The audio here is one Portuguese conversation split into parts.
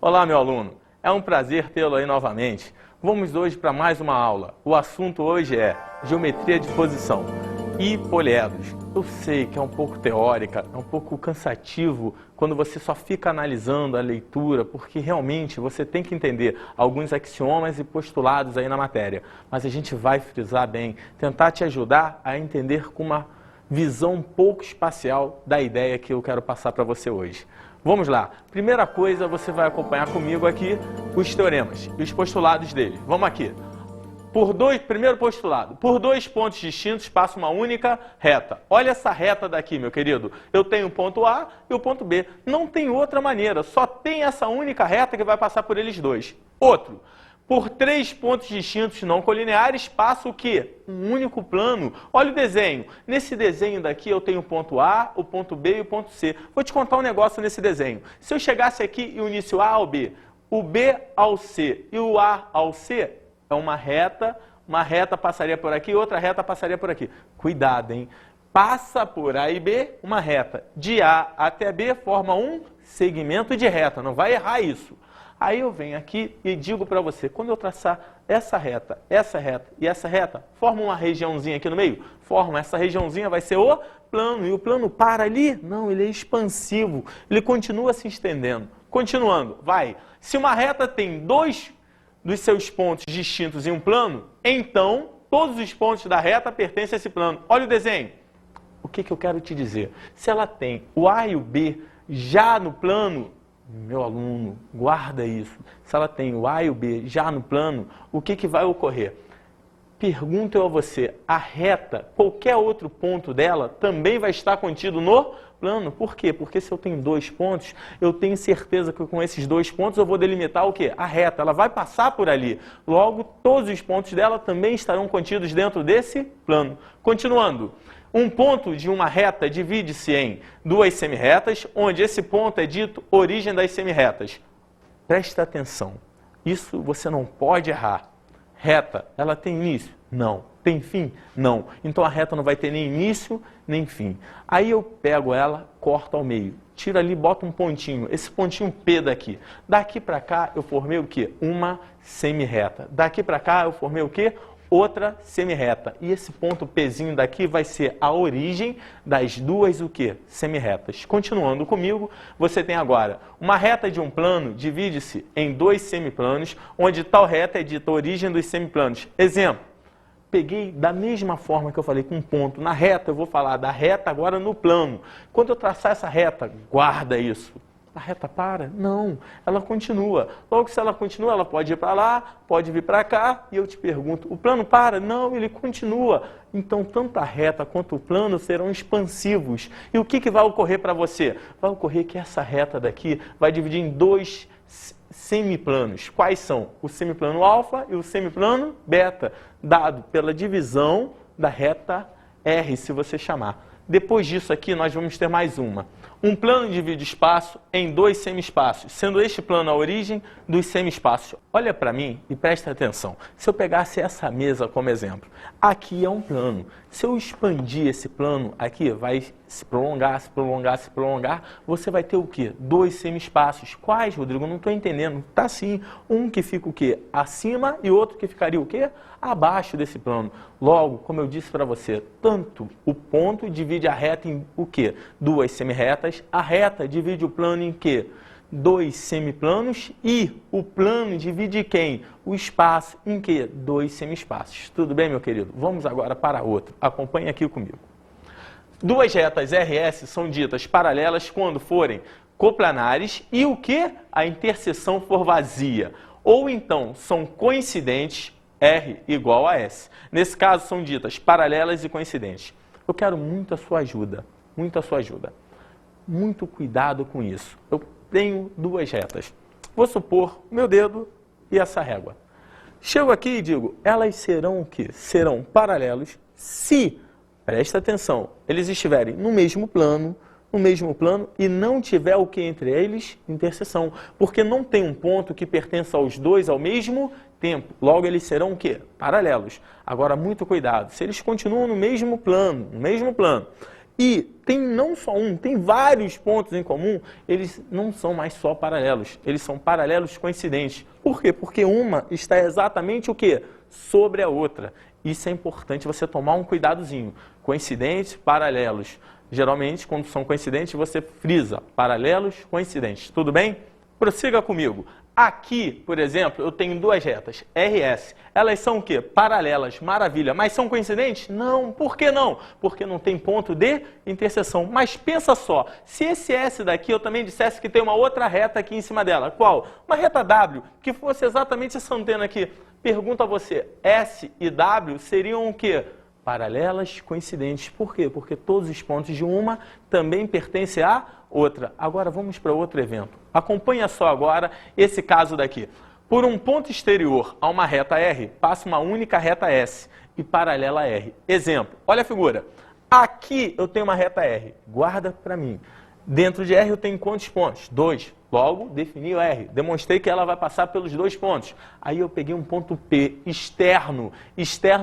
Olá, meu aluno. É um prazer tê-lo aí novamente. Vamos hoje para mais uma aula. O assunto hoje é geometria de posição e poliedros. Eu sei que é um pouco teórica, é um pouco cansativo quando você só fica analisando a leitura, porque realmente você tem que entender alguns axiomas e postulados aí na matéria. Mas a gente vai frisar bem, tentar te ajudar a entender com uma visão um pouco espacial da ideia que eu quero passar para você hoje. Vamos lá. Primeira coisa, você vai acompanhar comigo aqui os teoremas e os postulados dele. Vamos aqui. Primeiro postulado, por dois pontos distintos passa uma única reta. Olha essa reta daqui, meu querido. Eu tenho o ponto A e o ponto B. Não tem outra maneira, só tem essa única reta que vai passar por eles dois. Outro. Por três pontos distintos não colineares, passa o quê? Um único plano. Olha o desenho. Nesse desenho daqui eu tenho o ponto A, o ponto B e o ponto C. Vou te contar um negócio nesse desenho. Se eu chegasse aqui e unisse o A ao B, o B ao C e o A ao C, é uma reta passaria por aqui, outra reta passaria por aqui. Cuidado, hein? Passa por A e B, uma reta. De A até B forma um segmento de reta. Não vai errar isso. Aí eu venho aqui e digo para você, quando eu traçar essa reta e essa reta, forma uma regiãozinha aqui no meio? Forma, essa regiãozinha vai ser o plano. E o plano para ali? Não, ele é expansivo. Ele continua se estendendo. Continuando, vai. Se uma reta tem dois dos seus pontos distintos em um plano, então todos os pontos da reta pertencem a esse plano. Olha o desenho. O que eu quero te dizer? Se ela tem o A e o B já no plano, meu aluno, guarda isso. Se ela tem o A e o B já no plano, o que vai ocorrer? Pergunto eu a você, a reta, qualquer outro ponto dela, também vai estar contido no plano. Por quê? Porque se eu tenho dois pontos, eu tenho certeza que com esses dois pontos eu vou delimitar o quê? A reta. Ela vai passar por ali. Logo, todos os pontos dela também estarão contidos dentro desse plano. Continuando. Um ponto de uma reta divide-se em duas semirretas, onde esse ponto é dito origem das semirretas. Presta atenção. Isso você não pode errar. Reta, ela tem início? Não. Tem fim? Não. Então a reta não vai ter nem início, nem fim. Aí eu pego ela, corto ao meio. Tiro ali, boto um pontinho. Esse pontinho P daqui. Daqui para cá eu formei o quê? Uma semirreta. Daqui para cá eu formei o quê? Outra semirreta. E esse ponto Pzinho daqui vai ser a origem das duas o quê? Semirretas. Continuando comigo, você tem agora uma reta de um plano divide-se em dois semiplanos, onde tal reta é dita a origem dos semiplanos. Exemplo, peguei da mesma forma que eu falei com um ponto na reta, eu vou falar da reta agora no plano. Quando eu traçar essa reta, guarda isso. A reta para? Não, ela continua. Logo, se ela continua, ela pode ir para lá, pode vir para cá, e eu te pergunto, o plano para? Não, ele continua. Então, tanto a reta quanto o plano serão expansivos. E o que vai ocorrer para você? Vai ocorrer que essa reta daqui vai dividir em dois semiplanos. Quais são? O semiplano alfa e o semiplano beta, dado pela divisão da reta R, se você chamar. Depois disso aqui, nós vamos ter mais uma. Um plano divide o espaço em dois semi-espaços, sendo este plano a origem dos semi-espaços. Olha para mim e presta atenção. Se eu pegasse essa mesa como exemplo, aqui é um plano. Se eu expandir esse plano, aqui vai se prolongar, se prolongar, se prolongar, você vai ter o quê? Dois semi-espaços. Quais, Rodrigo? Não estou entendendo. Tá sim. Um que fica o quê? Acima e outro que ficaria o quê? Abaixo desse plano. Logo, como eu disse para você, tanto o ponto divide a reta em o quê? Duas semirretas. A reta divide o plano em quê? Dois semiplanos. E o plano divide quem? O espaço em quê? Dois semi-espaços. Tudo bem, meu querido? Vamos agora para outro. Acompanhe aqui comigo. Duas retas RS são ditas paralelas quando forem coplanares e o que? A interseção for vazia. Ou então são coincidentes, R igual a S. Nesse caso são ditas paralelas e coincidentes. Eu quero muito a sua ajuda, muito a sua ajuda. Muito cuidado com isso. Eu tenho duas retas. Vou supor meu dedo e essa régua. Chego aqui e digo, elas serão o quê? Serão paralelos se, presta atenção, eles estiverem no mesmo plano e não tiver o que entre eles? Interseção. Porque não tem um ponto que pertença aos dois ao mesmo tempo. Logo, eles serão o quê? Paralelos. Agora, muito cuidado. Se eles continuam no mesmo plano, e tem não só um, tem vários pontos em comum, eles não são mais só paralelos, eles são paralelos coincidentes. Por quê? Porque uma está exatamente o quê? Sobre a outra. Isso é importante você tomar um cuidadozinho. Coincidentes, paralelos. Geralmente, quando são coincidentes, você frisa paralelos, coincidentes. Tudo bem? Prossiga comigo. Aqui, por exemplo, eu tenho duas retas, RS. Elas são o quê? Paralelas, maravilha. Mas são coincidentes? Não. Por que não? Porque não tem ponto de interseção. Mas pensa só, se esse S daqui eu também dissesse que tem uma outra reta aqui em cima dela. Qual? Uma reta W, que fosse exatamente essa antena aqui. Pergunto a você, S e W seriam o quê? Paralelas coincidentes. Por quê? Porque todos os pontos de uma também pertencem a outra. Agora vamos para outro evento. Acompanha só agora esse caso daqui. Por um ponto exterior a uma reta R, passa uma única reta S e paralela a R. Exemplo, olha a figura. Aqui eu tenho uma reta R. Guarda para mim. Dentro de R eu tenho quantos pontos? 2. Logo, defini o R. Demonstrei que ela vai passar pelos 2 pontos. Aí eu peguei um ponto P externo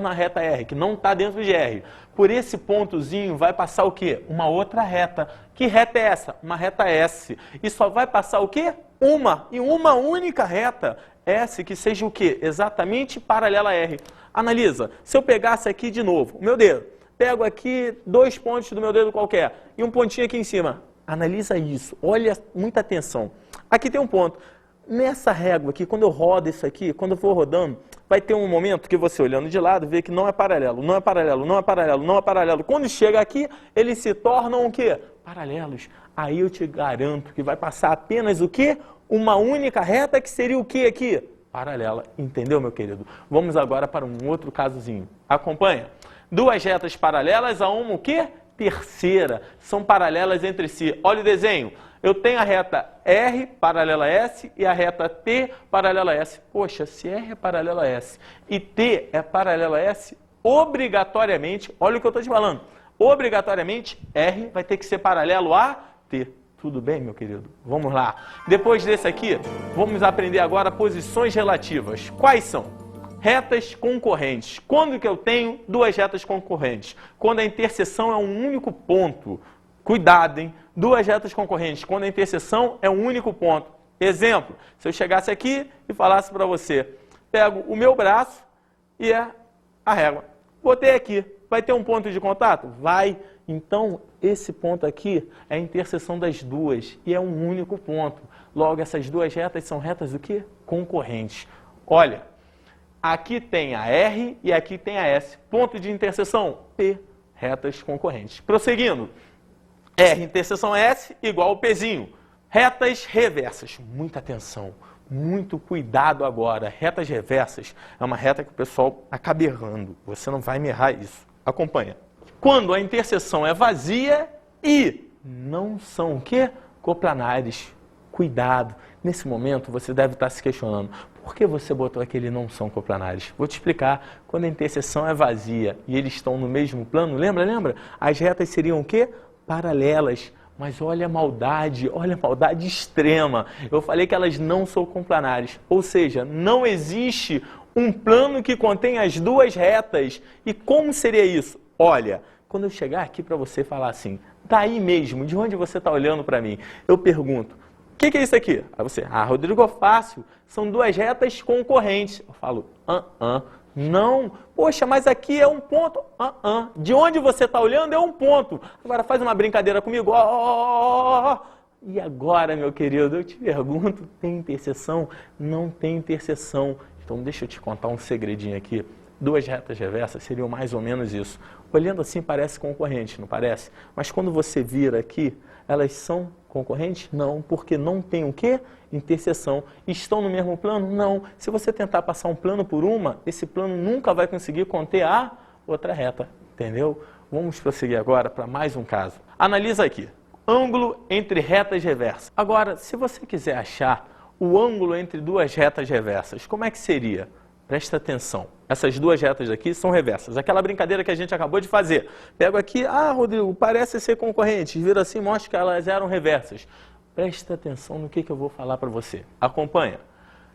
à reta R, que não está dentro de R. Por esse pontozinho vai passar o quê? Uma outra reta. Que reta é essa? Uma reta S. E só vai passar o quê? Uma única reta S que seja o quê? Exatamente paralela a R. Analisa, se eu pegasse aqui de novo o meu dedo, pego aqui 2 pontos do meu dedo qualquer e um pontinho aqui em cima. Analisa isso, olha, muita atenção. Aqui tem um ponto. Nessa régua aqui, quando eu rodo isso aqui, quando eu for rodando, vai ter um momento que você olhando de lado vê que não é paralelo, não é paralelo, não é paralelo, não é paralelo. Quando chega aqui, eles se tornam o quê? Paralelos. Aí eu te garanto que vai passar apenas o quê? Uma única reta que seria o quê aqui? Paralela. Entendeu, meu querido? Vamos agora para um outro casozinho. Acompanha. Duas retas paralelas a uma o quê? Terceira, são paralelas entre si. Olha o desenho. Eu tenho a reta R paralela a S e a reta T paralela a S. Poxa, se R é paralela a S e T é paralela a S, obrigatoriamente, olha o que eu estou te falando, obrigatoriamente R vai ter que ser paralelo a T. Tudo bem, meu querido? Vamos lá. Depois desse aqui, vamos aprender agora posições relativas. Quais são? Retas concorrentes. Quando que eu tenho duas retas concorrentes? Quando a interseção é um único ponto. Cuidado, hein? Duas retas concorrentes. Quando a interseção é um único ponto. Exemplo, se eu chegasse aqui e falasse para você, pego o meu braço e a régua. Botei aqui. Vai ter um ponto de contato? Vai. Então, esse ponto aqui é a interseção das duas e é um único ponto. Logo, essas duas retas são retas do quê? Concorrentes. Olha, aqui tem a R e aqui tem a S. Ponto de interseção? P. Retas concorrentes. Prosseguindo. R interseção S igual ao Pzinho. Retas reversas. Muita atenção. Muito cuidado agora. Retas reversas é uma reta que o pessoal acaba errando. Você não vai me errar isso. Acompanha. Quando a interseção é vazia e não são o quê? Coplanares. Cuidado. Nesse momento você deve estar se questionando. Por que você botou aquele não são coplanares? Vou te explicar. Quando a interseção é vazia e eles estão no mesmo plano, lembra? As retas seriam o quê? Paralelas. Mas olha a maldade extrema. Eu falei que elas não são coplanares. Ou seja, não existe um plano que contém as duas retas. E como seria isso? Olha, quando eu chegar aqui para você falar assim, daí mesmo, de onde você está olhando para mim, eu pergunto, o que é isso aqui? Aí você, Rodrigo, fácil, são duas retas concorrentes. Eu falo, não, poxa, mas aqui é um ponto, de onde você está olhando é um ponto. Agora faz uma brincadeira comigo, E agora, meu querido, eu te pergunto, tem interseção? Não tem interseção. Então deixa eu te contar um segredinho aqui. Duas retas reversas seriam mais ou menos isso. Olhando assim parece concorrente, não parece? Mas quando você vira aqui, elas são concorrentes? Não, porque não tem o quê? Interseção. Estão no mesmo plano? Não. Se você tentar passar um plano por uma, esse plano nunca vai conseguir conter a outra reta. Entendeu? Vamos prosseguir agora para mais um caso. Analisa aqui. Ângulo entre retas reversas. Agora, se você quiser achar o ângulo entre duas retas reversas, como é que seria? Presta atenção. Essas duas retas aqui são reversas. Aquela brincadeira que a gente acabou de fazer. Pego aqui, Rodrigo, parece ser concorrente. Vira assim, mostra que elas eram reversas. Presta atenção no que eu vou falar para você. Acompanha.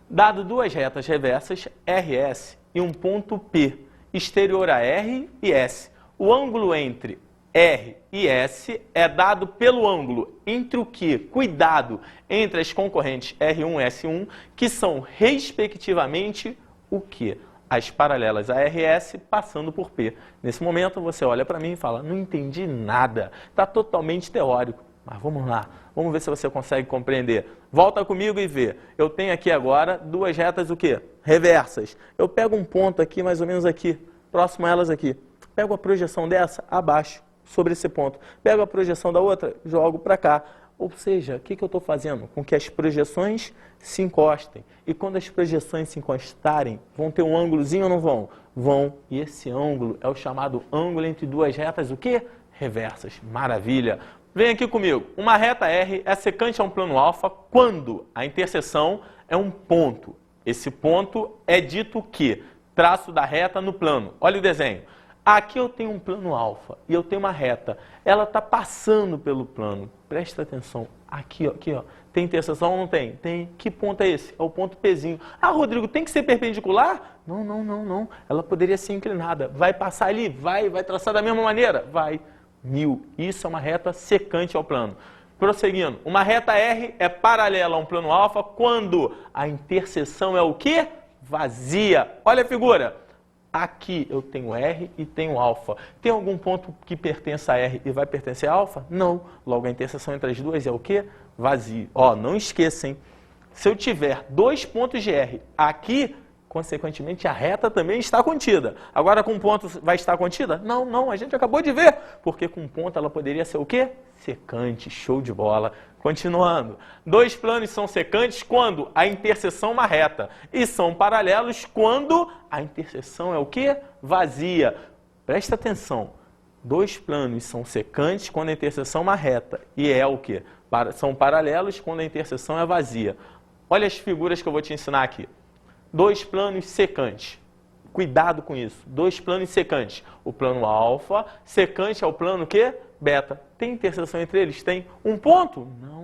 Dado duas retas reversas, RS e um ponto P, exterior a R e S. O ângulo entre R e S é dado pelo ângulo entre o que? Cuidado, entre as concorrentes R1 e S1, que são, respectivamente, o que? As paralelas a RS passando por P. Nesse momento, você olha para mim e fala, não entendi nada, está totalmente teórico. Mas vamos lá, vamos ver se você consegue compreender. Volta comigo e vê. Eu tenho aqui agora duas retas o quê? Reversas. Eu pego um ponto aqui, mais ou menos aqui, próximo a elas aqui. Pego a projeção dessa abaixo, sobre esse ponto. Pego a projeção da outra, jogo para cá. Ou seja, o que eu estou fazendo? Com que as projeções se encostem. E quando as projeções se encostarem, vão ter um ângulozinho ou não vão? Vão. E esse ângulo é o chamado ângulo entre duas retas, o quê? Reversas. Maravilha. Vem aqui comigo. Uma reta R é secante a um plano alfa quando a interseção é um ponto. Esse ponto é dito que traço da reta no plano. Olha o desenho. Aqui eu tenho um plano alfa e eu tenho uma reta. Ela está passando pelo plano. Presta atenção. Aqui, ó. Tem interseção ou não tem? Tem. Que ponto é esse? É o ponto Pzinho. Ah, Rodrigo, tem que ser perpendicular? Não. Ela poderia ser inclinada. Vai passar ali? Vai traçar da mesma maneira? Vai. 1000. Isso é uma reta secante ao plano. Prosseguindo. Uma reta R é paralela a um plano alfa quando a interseção é o quê? Vazia. Olha a figura. Aqui eu tenho R e tenho alfa. Tem algum ponto que pertence a R e vai pertencer a alfa? Não. Logo, a interseção entre as duas é o quê? Vazio. Ó, não esqueça, hein? Se eu tiver dois pontos de R aqui, consequentemente, a reta também está contida. Agora, com ponto vai estar contida? Não, a gente acabou de ver. Porque com ponto ela poderia ser o quê? Secante, show de bola. Continuando. Dois planos são secantes quando a interseção é uma reta. E são paralelos quando a interseção é o quê? Vazia. Presta atenção. Dois planos são secantes quando a interseção é uma reta. E é o quê? São paralelos quando a interseção é vazia. Olha as figuras que eu vou te ensinar aqui. Dois planos secantes. Cuidado com isso. Dois planos secantes. O plano alfa, secante ao plano quê? Beta. Tem interseção entre eles? Tem um ponto? Não.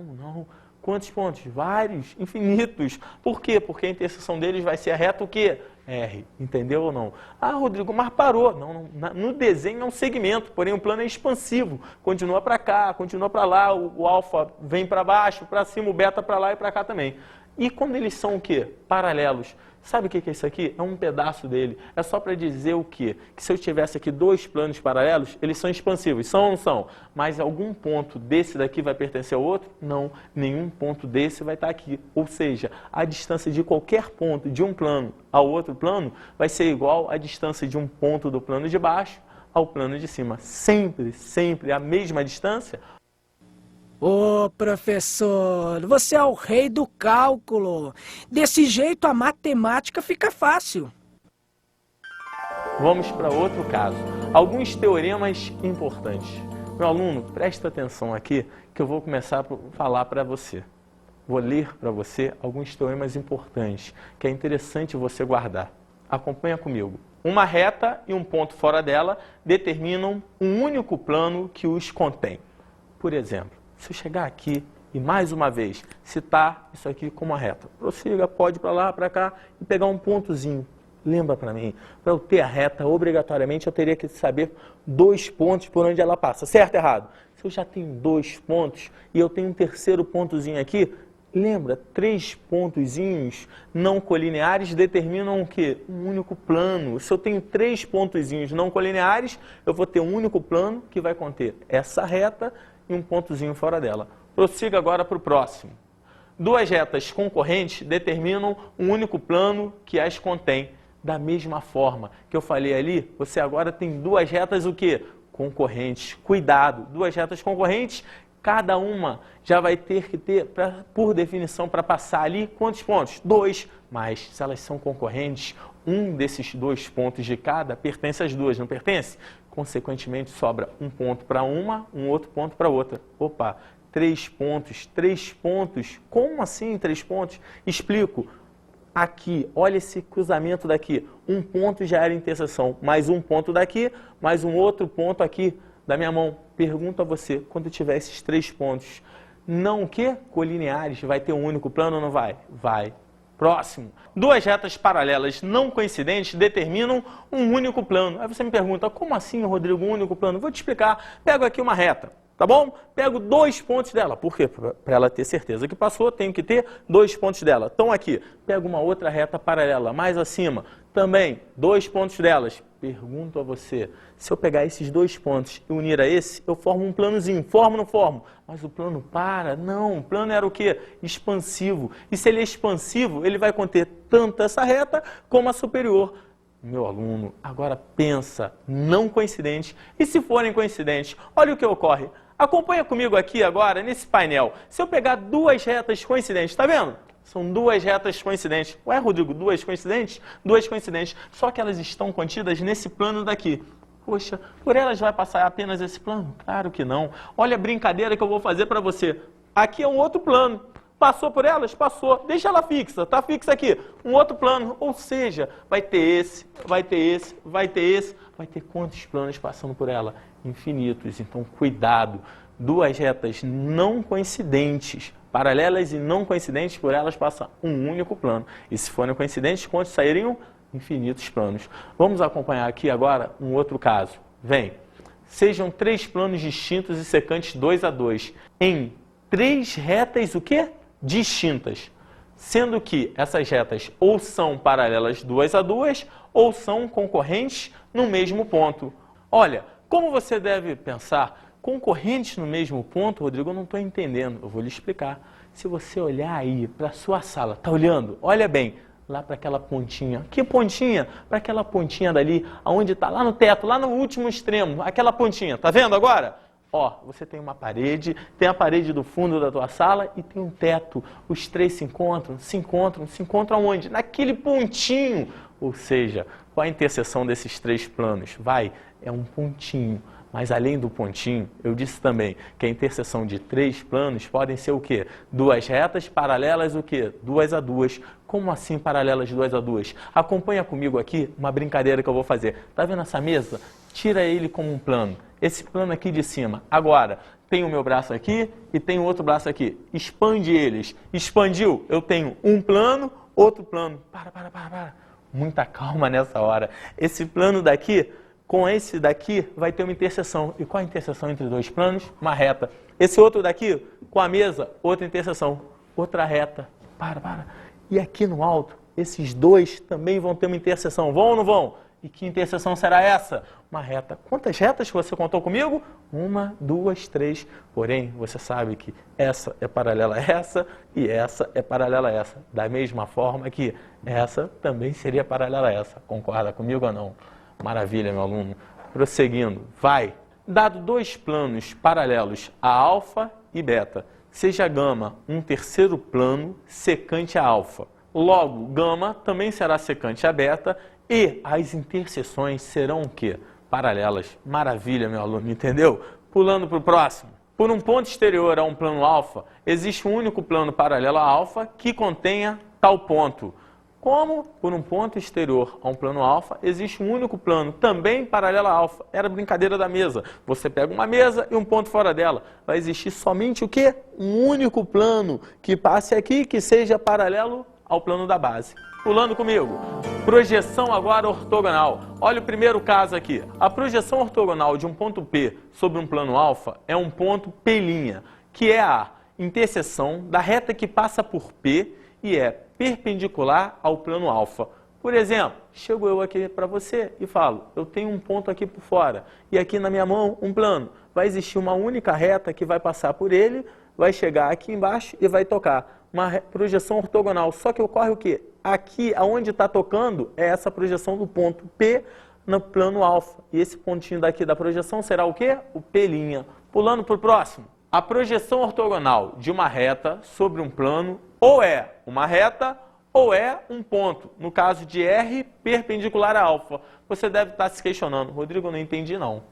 Quantos pontos? Vários, infinitos. Por quê? Porque a interseção deles vai ser a reta o quê? R. Entendeu ou não? Ah, Rodrigo, mas parou. Não. No desenho é um segmento, porém o plano é expansivo. Continua para cá, continua para lá, o alfa vem para baixo, para cima, o beta para lá e para cá também. E quando eles são o quê? Paralelos. Sabe o que é isso aqui? É um pedaço dele. É só para dizer o quê? Que se eu tivesse aqui dois planos paralelos, eles são expansivos. São ou não são? Mas algum ponto desse daqui vai pertencer ao outro? Não. Nenhum ponto desse vai estar aqui. Ou seja, a distância de qualquer ponto de um plano ao outro plano vai ser igual à distância de um ponto do plano de baixo ao plano de cima. Sempre a mesma distância. Ô, professor, você é o rei do cálculo. Desse jeito a matemática fica fácil. Vamos para outro caso. Alguns teoremas importantes. Meu aluno, presta atenção aqui que eu vou começar a falar para você. Vou ler para você alguns teoremas importantes que é interessante você guardar. Acompanha comigo. Uma reta e um ponto fora dela determinam um único plano que os contém. Por exemplo, se eu chegar aqui e mais uma vez citar isso aqui como uma reta, prossiga, pode ir para lá, para cá e pegar um pontozinho. Lembra para mim, para eu ter a reta, obrigatoriamente eu teria que saber dois pontos por onde ela passa, certo ou errado? Se eu já tenho dois pontos e eu tenho um terceiro pontozinho aqui, lembra, três pontozinhos não colineares determinam o quê? Um único plano. Se eu tenho três pontozinhos não colineares, eu vou ter um único plano que vai conter essa reta e um pontozinho fora dela. Prossiga agora para o próximo. Duas retas concorrentes determinam um único plano que as contém. Da mesma forma que eu falei ali, você agora tem duas retas o quê? Concorrentes. Cuidado, duas retas concorrentes, cada uma já vai ter que ter, por definição, para passar ali, quantos pontos? 2. Mas se elas são concorrentes, um desses dois pontos de cada pertence às duas, não pertence? Consequentemente, sobra um ponto para uma, um outro ponto para outra. Opa, 3 pontos. Como assim 3 pontos? Explico. Aqui, olha esse cruzamento daqui. Um ponto já era interseção, mais um ponto daqui, mais um outro ponto aqui da minha mão. Pergunto a você, quando tiver esses 3 pontos, não o quê? Colineares, vai ter um único plano ou não vai? Vai. Próximo. Duas retas paralelas não coincidentes determinam um único plano. Aí você me pergunta, como assim, Rodrigo, um único plano? Vou te explicar. Pego aqui uma reta, tá bom? Pego 2 pontos dela. Por quê? Para ela ter certeza que passou, tenho que ter 2 pontos dela. Então aqui, pego uma outra reta paralela, mais acima, também 2 pontos delas. Pergunto a você, se eu pegar esses 2 pontos e unir a esse, eu formo um planozinho. Formo ou não formo? Mas o plano para? Não, o plano era o quê? Expansivo. E se ele é expansivo, ele vai conter tanto essa reta como a superior. Meu aluno, agora pensa, não coincidentes. E se forem coincidentes, olha o que ocorre. Acompanha comigo aqui agora, nesse painel. Se eu pegar 2 retas coincidentes, está vendo? São 2 retas coincidentes. Ué, Rodrigo, 2 coincidentes? 2 coincidentes. Só que elas estão contidas nesse plano daqui. Poxa, por elas vai passar apenas esse plano? Claro que não. Olha a brincadeira que eu vou fazer para você. Aqui é um outro plano. Passou por elas? Passou. Deixa ela fixa. Está fixa aqui. Um outro plano. Ou seja, vai ter esse, vai ter esse, vai ter esse. Vai ter quantos planos passando por ela? Infinitos. Então, cuidado. 2 retas não coincidentes, paralelas e não coincidentes, por elas passa um único plano. E se forem coincidentes, quantos sairiam? Infinitos planos. Vamos acompanhar aqui agora um outro caso. Vem. Sejam 3 planos distintos e secantes 2 a 2, em 3 retas o quê? Distintas. Sendo que essas retas ou são paralelas 2 a 2 ou são concorrentes no mesmo ponto. Olha, como você deve pensar, concorrentes no mesmo ponto, Rodrigo, eu não estou entendendo. Eu vou lhe explicar. Se você olhar aí para a sua sala, está olhando? Olha bem, lá para aquela pontinha. Que pontinha? Para aquela pontinha dali, aonde está, lá no teto, lá no último extremo, aquela pontinha. Está vendo agora? Ó, você tem uma parede, tem a parede do fundo da tua sala e tem um teto. Os 3 se encontram aonde? Naquele pontinho. Ou seja, qual a interseção desses 3 planos? É um pontinho. Mas além do pontinho, eu disse também que a interseção de 3 planos podem ser o quê? 2 retas paralelas o quê? 2 a 2. Como assim paralelas 2 a 2? Acompanha comigo aqui uma brincadeira que eu vou fazer. Tá vendo essa mesa? Tira ele como um plano. Esse plano aqui de cima. Agora, tem o meu braço aqui e tem o outro braço aqui. Expande eles. Expandiu. Eu tenho um plano, outro plano. Para. Muita calma nessa hora. Esse plano daqui, com esse daqui, vai ter uma interseção. E qual a interseção entre 2 planos? Uma reta. Esse outro daqui, com a mesa, outra interseção. Outra reta. Para. E aqui no alto, esses 2 também vão ter uma interseção. Vão ou não vão? E que interseção será essa? Uma reta. Quantas retas que você contou comigo? 1, 2, 3. Porém, você sabe que essa é paralela a essa e essa é paralela a essa. Da mesma forma que essa também seria paralela a essa. Concorda comigo ou não? Maravilha, meu aluno. Prosseguindo. Vai. Dado 2 planos paralelos a alfa e beta, seja gama um terceiro plano secante a alfa. Logo, gama também será secante a beta e as interseções serão o quê? Paralelas. Maravilha, meu aluno, entendeu? Pulando para o próximo. Por um ponto exterior a um plano alfa, existe um único plano paralelo a alfa que contenha tal ponto. Como por um ponto exterior a um plano alfa, existe um único plano também paralelo a alfa. Era a brincadeira da mesa. Você pega uma mesa e um ponto fora dela. Vai existir somente o quê? Um único plano que passe aqui, que seja paralelo ao plano da base. Pulando comigo. Projeção agora ortogonal. Olha o primeiro caso aqui. A projeção ortogonal de um ponto P sobre um plano alfa é um ponto P', que é a interseção da reta que passa por P e é perpendicular ao plano alfa. Por exemplo, chego eu aqui para você e falo, eu tenho um ponto aqui por fora e aqui na minha mão um plano. Vai existir uma única reta que vai passar por ele, vai chegar aqui embaixo e vai tocar. Uma projeção ortogonal, só que ocorre o quê? Aqui, aonde está tocando, é essa projeção do ponto P no plano alfa. E esse pontinho daqui da projeção será o quê? O P'. Pulando para o próximo. A projeção ortogonal de uma reta sobre um plano ou é uma reta ou é um ponto. No caso de R perpendicular a alfa. Você deve estar se questionando, Rodrigo, eu não entendi não.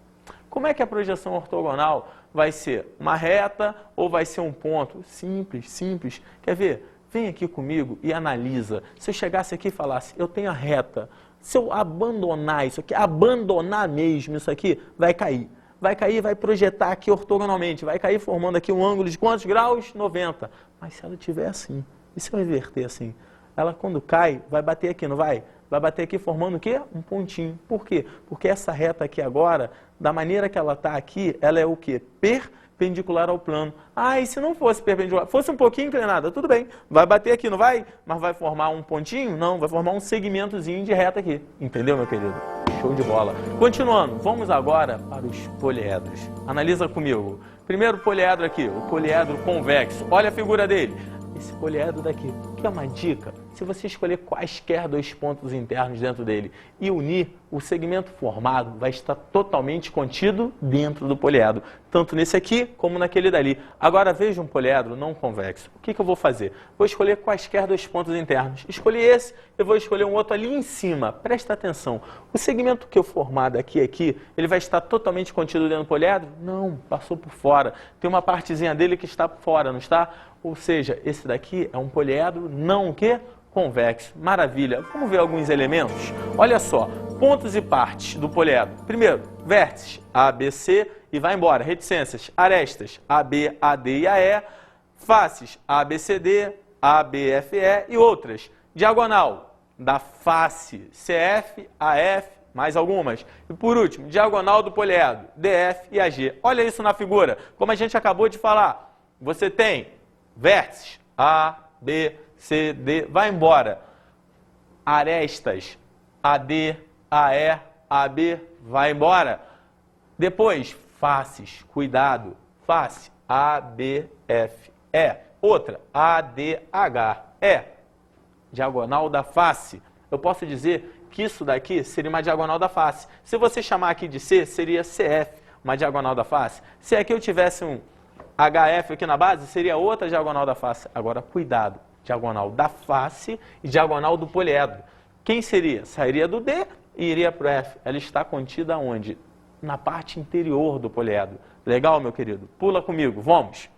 Como é que a projeção ortogonal vai ser uma reta ou vai ser um ponto? Simples. Quer ver? Vem aqui comigo e analisa. Se eu chegasse aqui e falasse, eu tenho a reta, se eu abandonar isso aqui, abandonar mesmo isso aqui, vai cair. Vai cair, vai projetar aqui ortogonalmente, vai cair formando aqui um ângulo de quantos graus? 90. Mas se ela estiver assim, e se eu inverter assim? ela quando cai, vai bater aqui, não vai? Vai bater aqui formando o quê? Um pontinho. Por quê? Porque essa reta aqui agora, da maneira que ela está aqui, ela é o quê? Perpendicular ao plano. Ah, e se não fosse perpendicular, fosse um pouquinho inclinada, tudo bem. Vai bater aqui, não vai? Mas vai formar um pontinho? Não, vai formar um segmentozinho de reta aqui. Entendeu, meu querido? Show de bola. Continuando, vamos agora para os poliedros. Analisa comigo. Primeiro poliedro aqui, o poliedro convexo. Olha a figura dele. Esse poliedro daqui, que é uma dica, se você escolher quaisquer dois pontos internos dentro dele e unir, o segmento formado vai estar totalmente contido dentro do poliedro, tanto nesse aqui como naquele dali. Agora veja um poliedro não convexo. O que eu vou fazer? Vou escolher quaisquer dois pontos internos. Escolhi esse, eu vou escolher um outro ali em cima. Presta atenção. O segmento que eu formar daqui a aqui, ele vai estar totalmente contido dentro do poliedro? Não, passou por fora. Tem uma partezinha dele que está por fora, não está? Ou seja, esse daqui é um poliedro não o quê? Convexo. Maravilha. Vamos ver alguns elementos? Olha só, pontos e partes do poliedro. Primeiro, vértices A, B, C e vai embora. Reticências, arestas A, B, A, D e A, E. Faces A, B, C, D, A, B, F, E e outras. Diagonal da face CF, AF, mais algumas. E por último, diagonal do poliedro DF e AG. Olha isso na figura. Como a gente acabou de falar, você tem vértices A, B, C, D, vai embora. Arestas AD, AE, AB, vai embora. Depois, faces, cuidado. Face A, B, F, E. Outra, A, D, H, E. Diagonal da face. Eu posso dizer que isso daqui seria uma diagonal da face. Se você chamar aqui de C, seria CF, uma diagonal da face. Se aqui eu tivesse um HF aqui na base, seria outra diagonal da face. Agora, cuidado. Diagonal da face e diagonal do poliedro. Quem seria? Sairia do D e iria para o F. Ela está contida onde? Na parte interior do poliedro. Legal, meu querido? Pula comigo, vamos.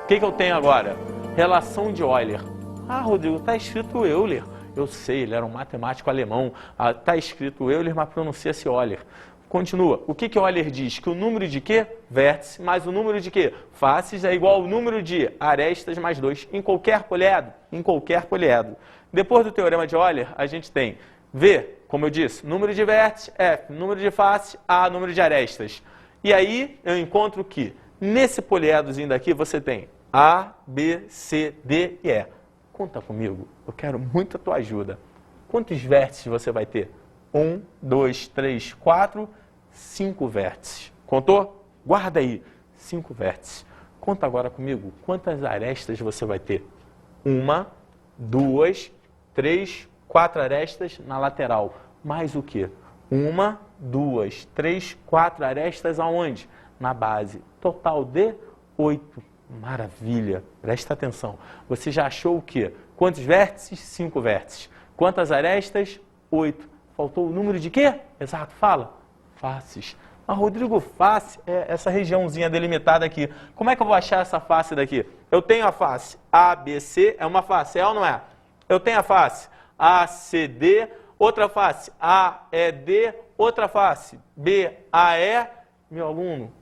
O que eu tenho agora? Relação de Euler. Ah, Rodrigo, está escrito Euler. Eu sei, ele era um matemático alemão. Está escrito Euler, mas pronuncia-se Euler. Continua. O que Euler diz? Que o número de quê? Vértice mais o número de quê? Faces é igual ao número de arestas mais 2 em qualquer poliedro. Em qualquer poliedro. Depois do teorema de Euler, a gente tem V, como eu disse, número de vértices, F, número de faces, A, número de arestas. E aí eu encontro que nesse poliedrozinho daqui você tem A, B, C, D e E. Conta comigo, eu quero muito a tua ajuda. Quantos vértices você vai ter? 1, 2, 3, 4, 5 vértices. Contou? Guarda aí. 5 vértices. Conta agora comigo. Quantas arestas você vai ter? 1, 2, 3, 4 arestas na lateral. Mais o quê? 1, 2, 3, 4 arestas aonde? Na base. Total de 8. Maravilha. Presta atenção. Você já achou o quê? Quantos vértices? 5 vértices. Quantas arestas? 8. Faltou o número de quê? Exato, fala. Faces. Mas, Rodrigo, face é essa regiãozinha delimitada aqui. Como é que eu vou achar essa face daqui? Eu tenho a face ABC, é uma face, é ou não é? Eu tenho a face ACD, outra face AED, outra face BAE. Meu aluno,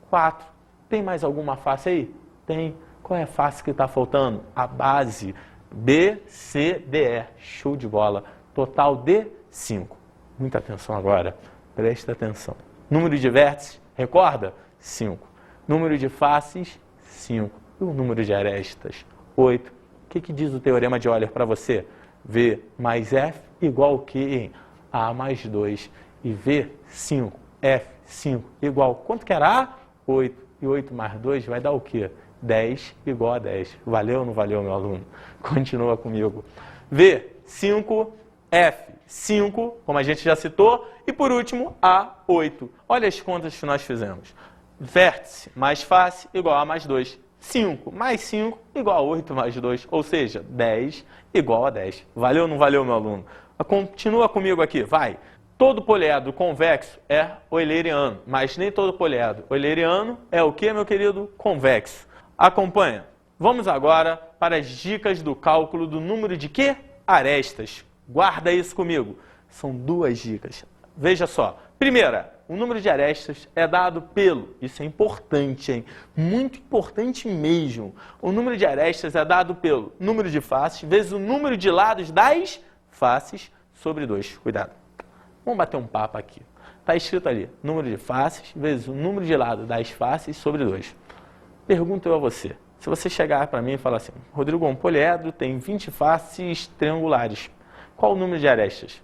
4. Tem mais alguma face aí? Tem. Qual é a face que está faltando? A base BCDE. Show de bola. Total de 5. Muita atenção agora. Presta atenção. Número de vértices, recorda? 5. Número de faces, 5. E o número de arestas? 8. O que diz o teorema de Euler para você? V mais F igual o quê? A mais 2. E V, 5. F, 5 igual. Quanto que era A? 8. E 8 mais 2 vai dar o quê? 10 igual a 10. Valeu ou não valeu, meu aluno? Continua comigo. V, 5. F, 5, como a gente já citou, e por último, A, 8. Olha as contas que nós fizemos. Vértice mais face igual a mais 2. 5 mais 5 igual a 8 mais 2, ou seja, 10 igual a 10. Valeu ou não valeu, meu aluno? Continua comigo aqui, vai. Todo poliedro convexo é euleriano, mas nem todo poliedro euleriano é o que, meu querido? Convexo. Acompanha. Vamos agora para as dicas do cálculo do número de quê? Arestas. Guarda isso comigo. São 2 dicas. Veja só. Primeira, o número de arestas é dado pelo, isso é importante, hein? Muito importante mesmo. O número de arestas é dado pelo número de faces vezes o número de lados das faces sobre 2. Cuidado. Vamos bater um papo aqui. Está escrito ali, número de faces vezes o número de lados das faces sobre 2. Pergunto eu a você. Se você chegar para mim e falar assim, Rodrigo, um poliedro tem 20 faces triangulares. Qual o número de arestas?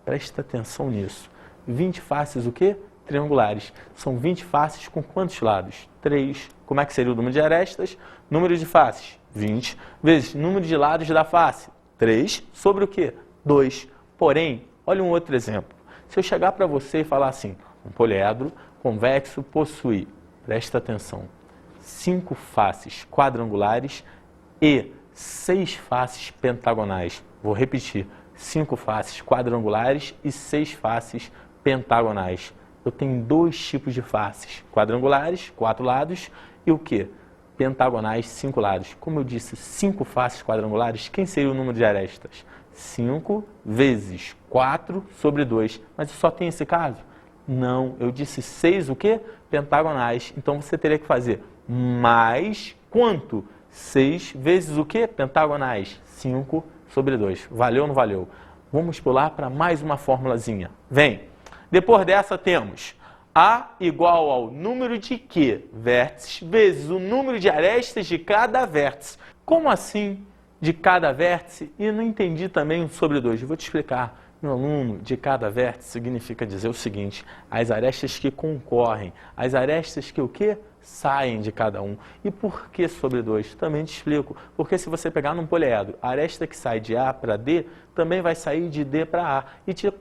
Presta atenção nisso. 20 faces o quê? Triangulares. São 20 faces com quantos lados? 3. Como é que seria o número de arestas? Número de faces, 20, vezes número de lados da face, 3, sobre o quê? 2. Porém, olha um outro exemplo. Se eu chegar para você e falar assim, um poliedro convexo possui, presta atenção, 5 faces quadrangulares e 6 faces pentagonais. Vou repetir, 5 faces quadrangulares e 6 faces pentagonais. Eu tenho 2 tipos de faces, quadrangulares, 4 lados, e o quê? Pentagonais, 5 lados. Como eu disse, 5 faces quadrangulares, quem seria o número de arestas? 5 vezes 4 sobre 2. Mas eu só tenho esse caso? Não, eu disse 6 o quê? Pentagonais. Então você teria que fazer mais quanto? 6 vezes o quê? Pentagonais. 5 sobre 2. Valeu ou não valeu? Vamos pular para mais uma formulazinha. Vem. Depois dessa temos A igual ao número de quê? Vértices vezes o número de arestas de cada vértice. Como assim de cada vértice? E não entendi também sobre 2. Vou te explicar. Meu aluno, de cada vértice significa dizer o seguinte, as arestas que concorrem, as arestas que o quê? Saem de cada um. E por que sobre 2? Também te explico. Porque se você pegar num poliedro, a aresta que sai de A para D, também vai sair de D para A. E te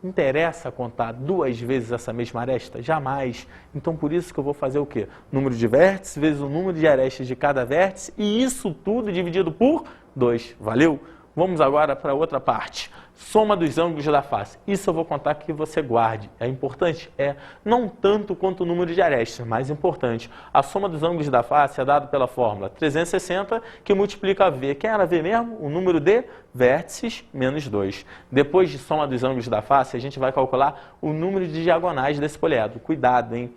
interessa contar 2 vezes essa mesma aresta? Jamais. Então, por isso que eu vou fazer o quê? Número de vértices vezes o número de arestas de cada vértice, e isso tudo dividido por 2. Valeu? Vamos agora para outra parte. Soma dos ângulos da face. Isso eu vou contar que você guarde. É importante? É. Não tanto quanto o número de arestas, mais importante. A soma dos ângulos da face é dada pela fórmula 360, que multiplica V. Quem era V mesmo? O número de vértices menos 2. Depois de soma dos ângulos da face, a gente vai calcular o número de diagonais desse poliedro. Cuidado, hein?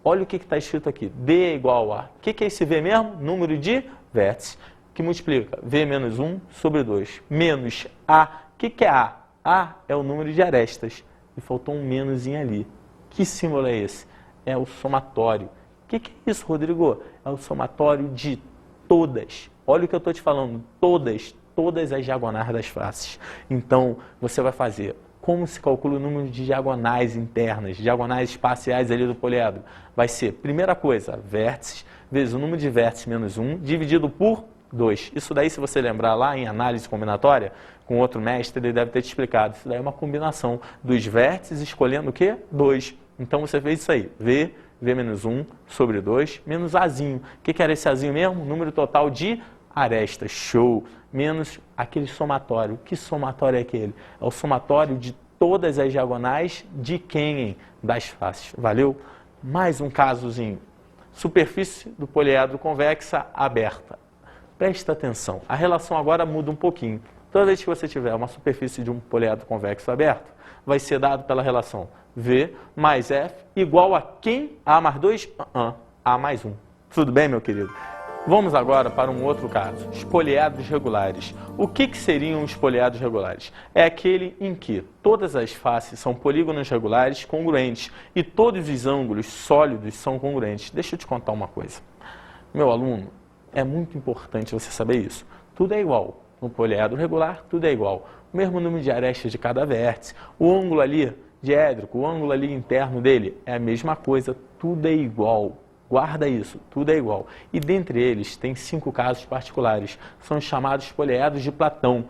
Olha o que está escrito aqui. D é igual a... O que é esse V mesmo? Número de vértices. Que multiplica V menos 1 sobre 2. Menos A. O que é A? A é o número de arestas. E faltou um menoszinho ali. Que símbolo é esse? É o somatório. O que é isso, Rodrigo? É o somatório de todas. Olha o que eu estou te falando. Todas as diagonais das faces. Então, você vai fazer... Como se calcula o número de diagonais internas, diagonais espaciais ali do poliedro? Vai ser, primeira coisa, vértices, vezes o número de vértices menos 1, dividido por 2. Isso daí, se você lembrar lá em análise combinatória, com outro mestre, ele deve ter te explicado. Isso daí é uma combinação dos vértices escolhendo o quê? 2. Então, você fez isso aí. V menos 1 sobre 2, menos Azinho. O que era esse Azinho mesmo? Número total de arestas. Show. Menos aquele somatório. Que somatório é aquele? É o somatório de todas as diagonais de quem? Das faces. Valeu? Mais um casozinho. Superfície do poliedro convexa aberta. Presta atenção. A relação agora muda um pouquinho. Toda vez que você tiver uma superfície de um poliedro convexo aberto, vai ser dado pela relação V mais F igual a quem? A mais 2? A mais 1. Tudo bem, meu querido? Vamos agora para um outro caso, os poliedros regulares. O que seriam os poliedros regulares? É aquele em que todas as faces são polígonos regulares congruentes e todos os ângulos sólidos são congruentes. Deixa eu te contar uma coisa. Meu aluno, é muito importante você saber isso. Tudo é igual. No poliedro regular, tudo é igual. O mesmo número de arestas de cada vértice. O ângulo ali diédrico, o ângulo ali interno dele é a mesma coisa. Tudo é igual. Guarda isso, tudo é igual. E dentre eles, tem 5 casos particulares. São os chamados poliedros de Platão.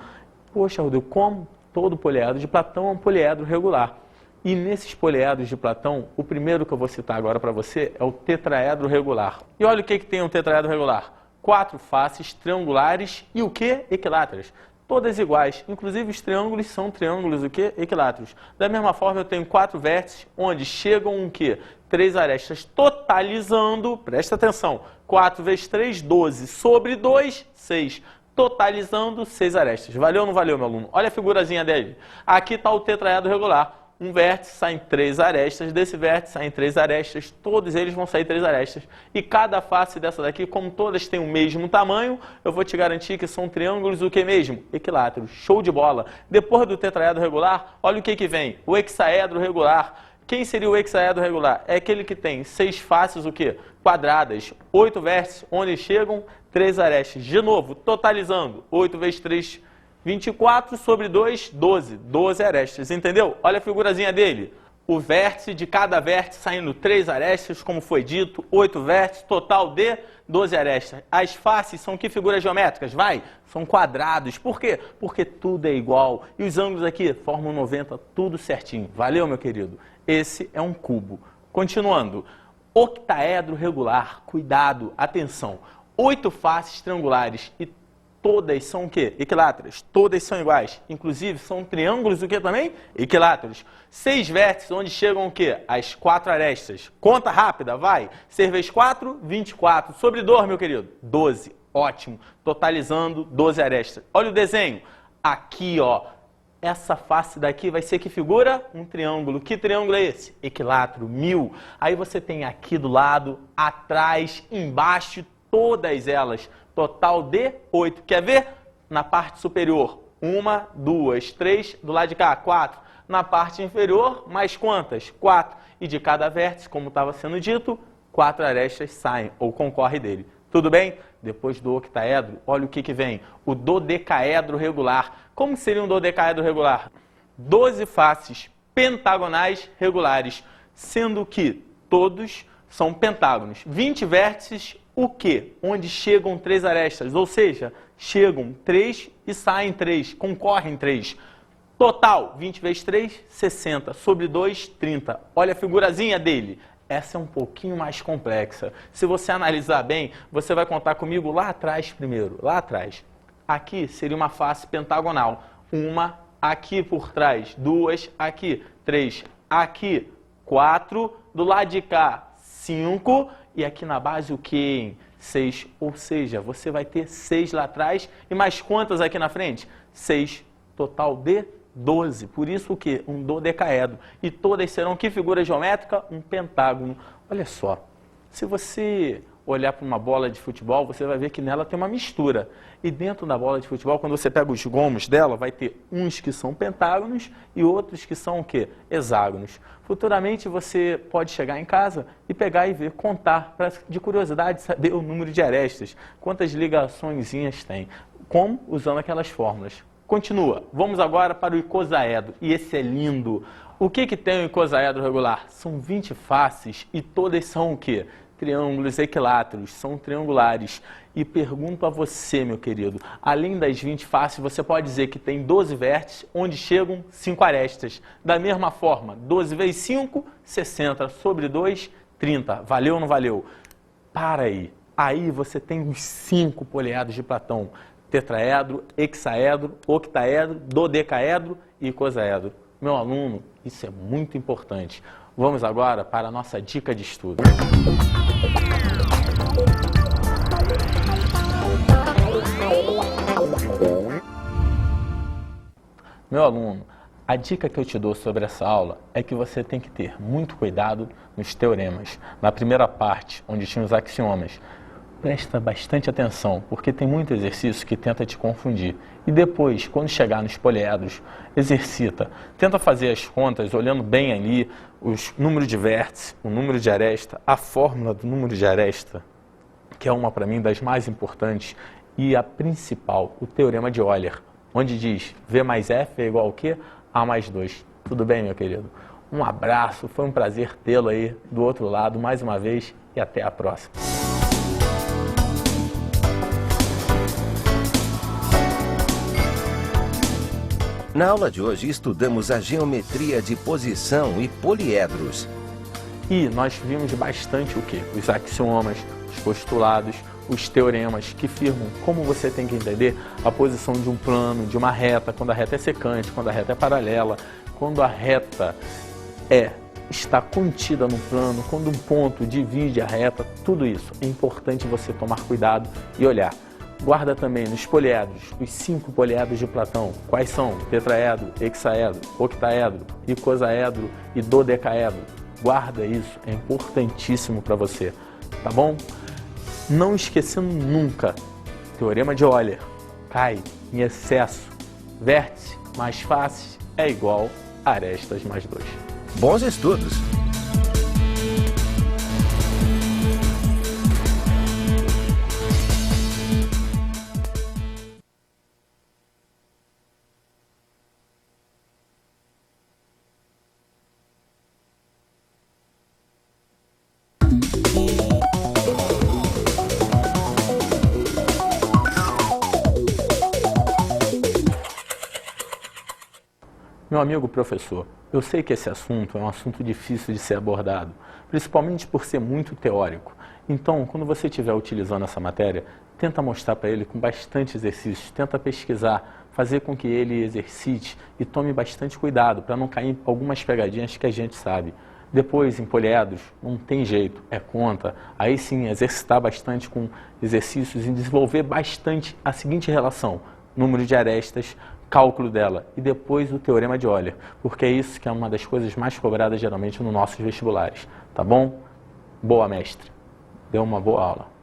Poxa, Rodrigo, como todo poliedro de Platão é um poliedro regular. E nesses poliedros de Platão, o primeiro que eu vou citar agora para você é o tetraedro regular. E olha o que tem um tetraedro regular. 4 faces triangulares e o que? Equiláteras. Todas iguais. Inclusive os triângulos são triângulos o que? Equiláteros. Da mesma forma, eu tenho 4 vértices onde chegam o que? 3 arestas, totalizando, presta atenção, 4 vezes 3, 12, sobre 2, 6, totalizando 6 arestas. Valeu ou não valeu, meu aluno? Olha a figurazinha dele. Aqui está o tetraedro regular. um vértice, saem 3 arestas, desse vértice saem 3 arestas, todos eles vão sair 3 arestas. E cada face dessa daqui, como todas têm o mesmo tamanho, eu vou te garantir que são triângulos o que mesmo? Equiláteros. Show de bola! Depois do tetraedro regular, olha o que vem, o hexaedro regular. Quem seria o hexaedro regular? É aquele que tem 6 faces o quê? Quadradas, 8 vértices, onde chegam 3 arestas. De novo, totalizando, 8 vezes 3, 24 sobre 2, 12. 12 arestas, entendeu? Olha a figurazinha dele. O vértice de cada vértice saindo 3 arestas, como foi dito, 8 vértices, total de 12 arestas. As faces são que figuras geométricas? Vai? São quadrados. Por quê? Porque tudo é igual. E os ângulos aqui formam 90, tudo certinho. Valeu, meu querido? Esse é um cubo. Continuando. Octaedro regular. Cuidado, atenção. 8 faces triangulares e todas são o quê? Equiláteras. Todas são iguais. Inclusive, são triângulos o quê também? Equiláteros. 6 vértices, onde chegam o quê? As 4 arestas. Conta rápida, vai. 6 vezes 4, 24. Sobre 2, meu querido? 12. Ótimo. Totalizando 12 arestas. Olha o desenho. Aqui, ó. Essa face daqui vai ser que figura? Um triângulo. Que triângulo é esse? Equilátero, 1000. Aí você tem aqui do lado, atrás, embaixo, todas elas. Total de 8. Quer ver? Na parte superior, 1, 2, 3. Do lado de cá, 4. Na parte inferior, mais quantas? 4. E de cada vértice, como estava sendo dito, 4 arestas saem ou concorrem dele. Tudo bem? Depois do octaedro, olha o que vem. O dodecaedro regular. Como seria um dodecaedro regular? 12 faces pentagonais regulares, sendo que todos são pentágonos. 20 vértices, o quê? Onde chegam 3 arestas, ou seja, chegam 3 e saem 3, concorrem 3. Total, 20 vezes 3, 60. Sobre 2, 30. Olha a figurazinha dele. Essa é um pouquinho mais complexa. Se você analisar bem, você vai contar comigo lá atrás primeiro, lá atrás. Aqui seria uma face pentagonal. 1 aqui por trás, 2 aqui, 3 aqui, 4. Do lado de cá, 5. E aqui na base o quê? 6. Ou seja, você vai ter 6 lá atrás e mais quantas aqui na frente? 6. Total de 12. Por isso o quê? Um dodecaedro. E todas serão que figura geométrica? Um pentágono. Olha só, se você olhar para uma bola de futebol, você vai ver que nela tem uma mistura. E dentro da bola de futebol, quando você pega os gomos dela, vai ter uns que são pentágonos e outros que são o quê? Hexágonos. Futuramente você pode chegar em casa e pegar e ver, contar, pra, de curiosidade, saber o número de arestas, quantas ligaçõezinhas tem. Como? Usando aquelas fórmulas. Continua. Vamos agora para o icosaedro. E esse é lindo. O que tem o icosaedro regular? São 20 faces e todas são o quê? Triângulos equiláteros, são triangulares. E pergunto a você, meu querido, além das 20 faces, você pode dizer que tem 12 vértices, onde chegam 5 arestas. Da mesma forma, 12 vezes 5, 60. Sobre 2, 30. Valeu ou não valeu? Para aí. Aí você tem os 5 poliedros de Platão. Tetraedro, hexaedro, octaedro, dodecaedro e icosaedro. Meu aluno, isso é muito importante. Vamos agora para a nossa dica de estudo. Meu aluno, a dica que eu te dou sobre essa aula é que você tem que ter muito cuidado nos teoremas. Na primeira parte, onde tinha os axiomas, presta bastante atenção, porque tem muito exercício que tenta te confundir. E depois, quando chegar nos poliedros, exercita. Tenta fazer as contas, olhando bem ali, os números de vértice, o número de aresta, a fórmula do número de aresta, que é uma, para mim, das mais importantes, e a principal, o teorema de Euler, onde diz V mais F é igual ao quê? A mais 2. Tudo bem, meu querido? Um abraço, foi um prazer tê-lo aí do outro lado mais uma vez e até a próxima. Na aula de hoje estudamos a geometria de posição e poliedros. E nós vimos bastante o quê? Os axiomas, os postulados, os teoremas que firmam como você tem que entender a posição de um plano, de uma reta, quando a reta é secante, quando a reta é paralela, quando a reta está contida no plano, quando um ponto divide a reta, tudo isso é importante você tomar cuidado e olhar. Guarda também nos poliedros, os 5 poliedros de Platão. Quais são? Tetraedro, hexaedro, octaedro, icosaedro e dodecaedro. Guarda isso, é importantíssimo para você, tá bom? Não esquecendo nunca, teorema de Euler, cai em excesso. Vértice mais face é igual a arestas mais 2. Bons estudos! Meu amigo professor, eu sei que esse assunto é um assunto difícil de ser abordado, principalmente por ser muito teórico. Então, quando você estiver utilizando essa matéria, tenta mostrar para ele com bastante exercícios, tenta pesquisar, fazer com que ele exercite e tome bastante cuidado para não cair em algumas pegadinhas que a gente sabe. Depois, em poliedros, não tem jeito, é conta. Aí sim, exercitar bastante com exercícios e desenvolver bastante a seguinte relação: número de arestas, cálculo dela e depois o teorema de Euler, porque é isso que é uma das coisas mais cobradas geralmente nos nossos vestibulares, tá bom? Boa, mestre. Deu uma boa aula.